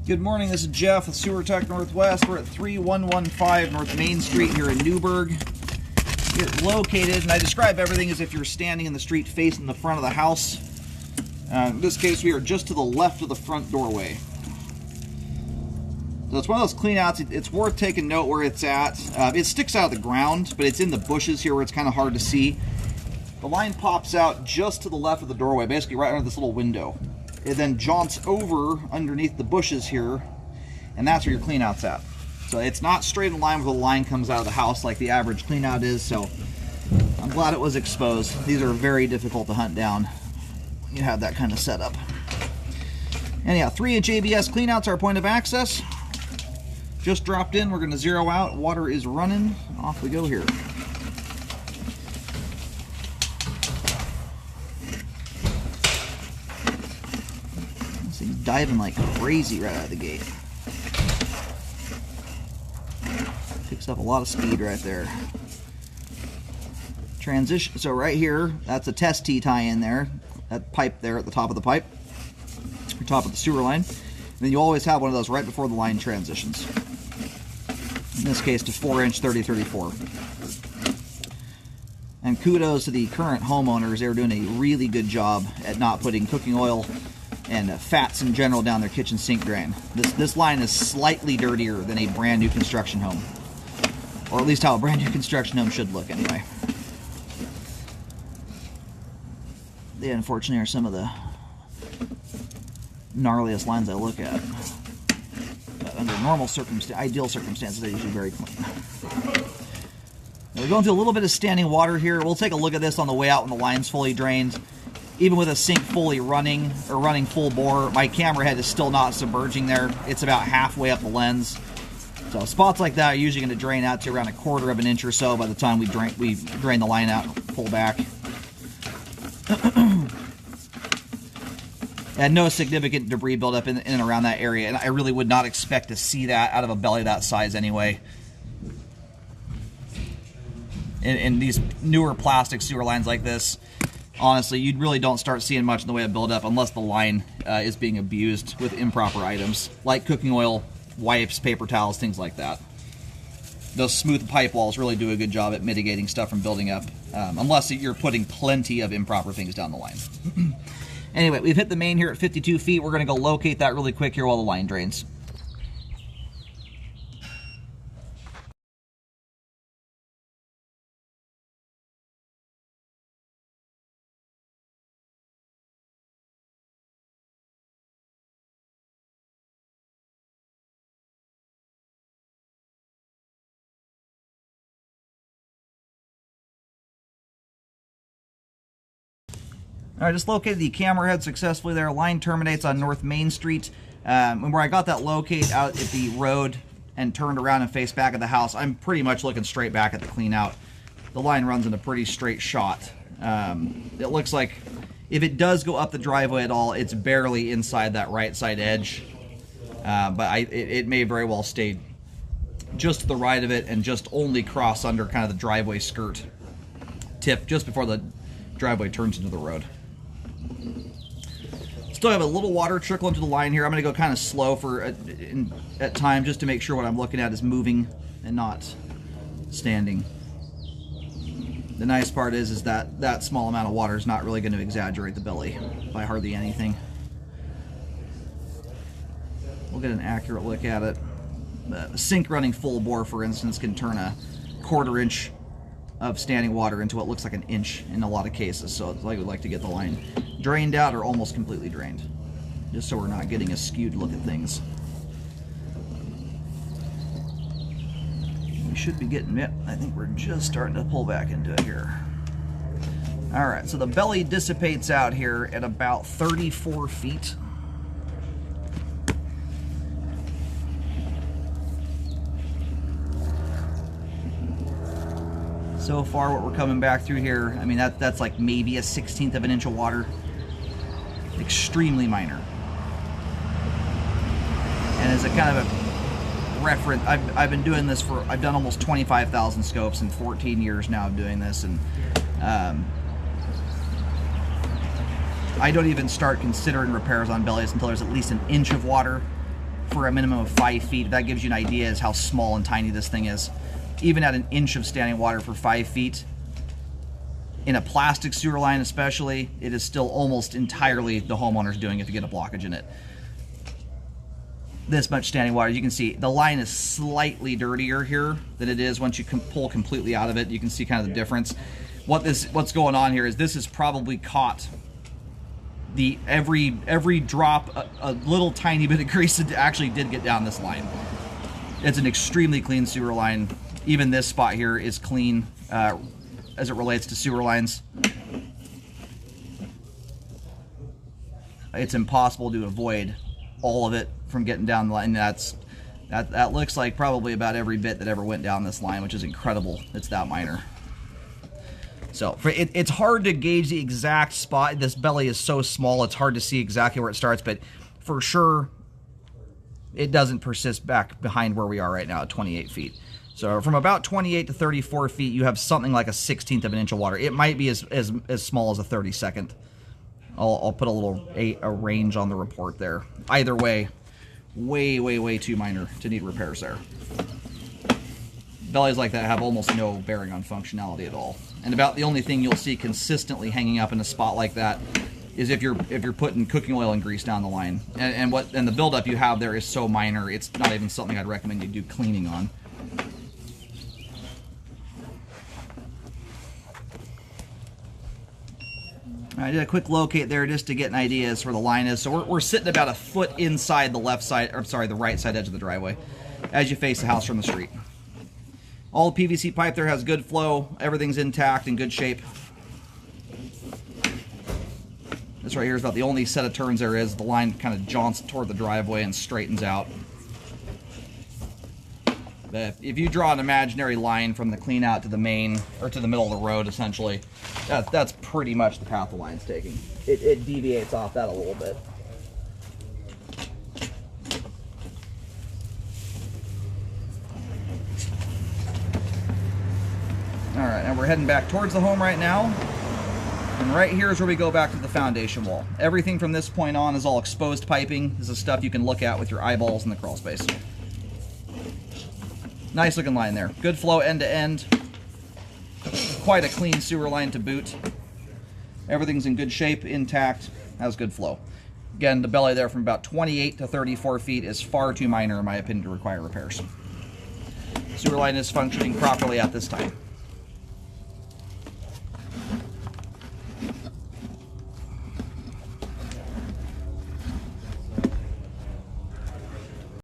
Good morning, this is Jeff with Sewer Tech Northwest. We're at 3115 North Main Street here in Newburgh. It's located, and I describe everything as if you're standing in the street facing the front of the house. In this case, we are just to the left of the front doorway. So it's one of those cleanouts. It's worth taking note where it's at. It sticks out of the ground, but it's in the bushes here where it's kind of hard to see. The line pops out just to the left of the doorway, basically right under this little window. It then jaunts over underneath the bushes here, and that's where your cleanout's at. So it's not straight in line where the line comes out of the house like the average cleanout is, so I'm glad it was exposed. These are very difficult to hunt down when you have that kind of setup. And yeah, 3-inch ABS cleanouts are our point of access. Just dropped in, we're going to zero out. Water is running. Off we go here. This thing's diving like crazy right out of the gate. Picks up a lot of speed right there. Transition, so right here, that's a test tee tie in there. That pipe there at the top of the pipe, or top of the sewer line. And then you always have one of those right before the line transitions. In this case to 4-inch 3034. And kudos to the current homeowners. They're doing a really good job at not putting cooking oil and fats in general down their kitchen sink drain. This line is slightly dirtier than a brand new construction home. Or at least how a brand new construction home should look anyway. They unfortunately are some of the gnarliest lines I look at. But under normal ideal circumstances, they're usually very clean. Now we're going through a little bit of standing water here. We'll take a look at this on the way out when the line's fully drained. Even with a sink fully running, or running full bore, my camera head is still not submerging there. It's about halfway up the lens. So spots like that are usually going to drain out to around 1/4 of an inch or so by the time we drain the line out and pull back. And no significant debris buildup in and around that area, and I really would not expect to see that out of a belly that size anyway. In these newer plastic sewer lines like this, honestly, you really don't start seeing much in the way of buildup unless the line is being abused with improper items, like cooking oil, wipes, paper towels, things like that. Those smooth pipe walls really do a good job at mitigating stuff from building up, unless you're putting plenty of improper things down the line. Anyway, we've hit the main here at 52 feet. We're going to go locate that really quick here while the line drains. Alright, just located the camera head successfully there. Line terminates on North Main Street. And where I got that locate out at the road and turned around and faced back at the house, I'm pretty much looking straight back at the clean out. The line runs in a pretty straight shot. It looks like if it does go up the driveway at all, it's barely inside that right side edge. But it may very well stay just to the right of it and just only cross under kind of the driveway skirt tip just before the driveway turns into the road. Still have a little water trickle into the line here. I'm going to go kind of slow at times just to make sure what I'm looking at is moving and not standing. The nice part is that that small amount of water is not really going to exaggerate the belly by hardly anything. We'll get an accurate look at it. The sink running full bore, for instance, can turn a 1/4 inch of standing water into what looks like an inch in a lot of cases. So it's like we'd like to get the line drained out or almost completely drained, just so we're not getting a skewed look at things. We should be getting it. I think we're just starting to pull back into it here. All right, so the belly dissipates out here at about 34 feet. So far, what we're coming back through here, I mean, that's like maybe a 1/16 of an inch of water. Extremely minor. And as a kind of a reference, I've been doing this for, I've done almost 25,000 scopes in 14 years now of doing this, and I don't even start considering repairs on bellies until there's at least an inch of water for a minimum of 5 feet. That gives you an idea as how small and tiny this thing is. Even at an inch of standing water for 5 feet, in a plastic sewer line especially, it is still almost entirely the homeowner's doing if you get a blockage in it. This much standing water, you can see the line is slightly dirtier here than it is once you pull completely out of it. You can see kind of the difference. What's going on here is this has probably caught every drop, a little tiny bit of grease that actually did get down this line. It's an extremely clean sewer line. Even this spot here is clean as it relates to sewer lines. It's impossible to avoid all of it from getting down the line. That looks like probably about every bit that ever went down this line, which is incredible. It's that minor. So it's hard to gauge the exact spot. This belly is so small, it's hard to see exactly where it starts, but for sure it doesn't persist back behind where we are right now at 28 feet. So from about 28 to 34 feet, you have something like a 1/16 of an inch of water. It might be as small as a 32nd. I'll put a range on the report there. Either way, way too minor to need repairs there. Bellies like that have almost no bearing on functionality at all. And about the only thing you'll see consistently hanging up in a spot like that is if you're putting cooking oil and grease down the line. And the buildup you have there is so minor, it's not even something I'd recommend you do cleaning on. I did a quick locate there just to get an idea as to where the line is. So we're sitting about a foot inside the left side, or sorry, the right side edge of the driveway as you face the house from the street. All the PVC pipe there has good flow. Everything's intact, in good shape. This right here is about the only set of turns there is. The line kind of jaunts toward the driveway and straightens out. But if you draw an imaginary line from the clean out to the main, or to the middle of the road, essentially, that's pretty much the path the line's taking. It deviates off that a little bit. Alright, now we're heading back towards the home right now. And right here is where we go back to the foundation wall. Everything from this point on is all exposed piping. This is stuff you can look at with your eyeballs in the crawl space. Nice looking line there. Good flow end to end. Quite a clean sewer line to boot. Everything's in good shape, intact, has good flow. Again, the belly there from about 28 to 34 feet is far too minor, in my opinion, to require repairs. Sewer line is functioning properly at this time.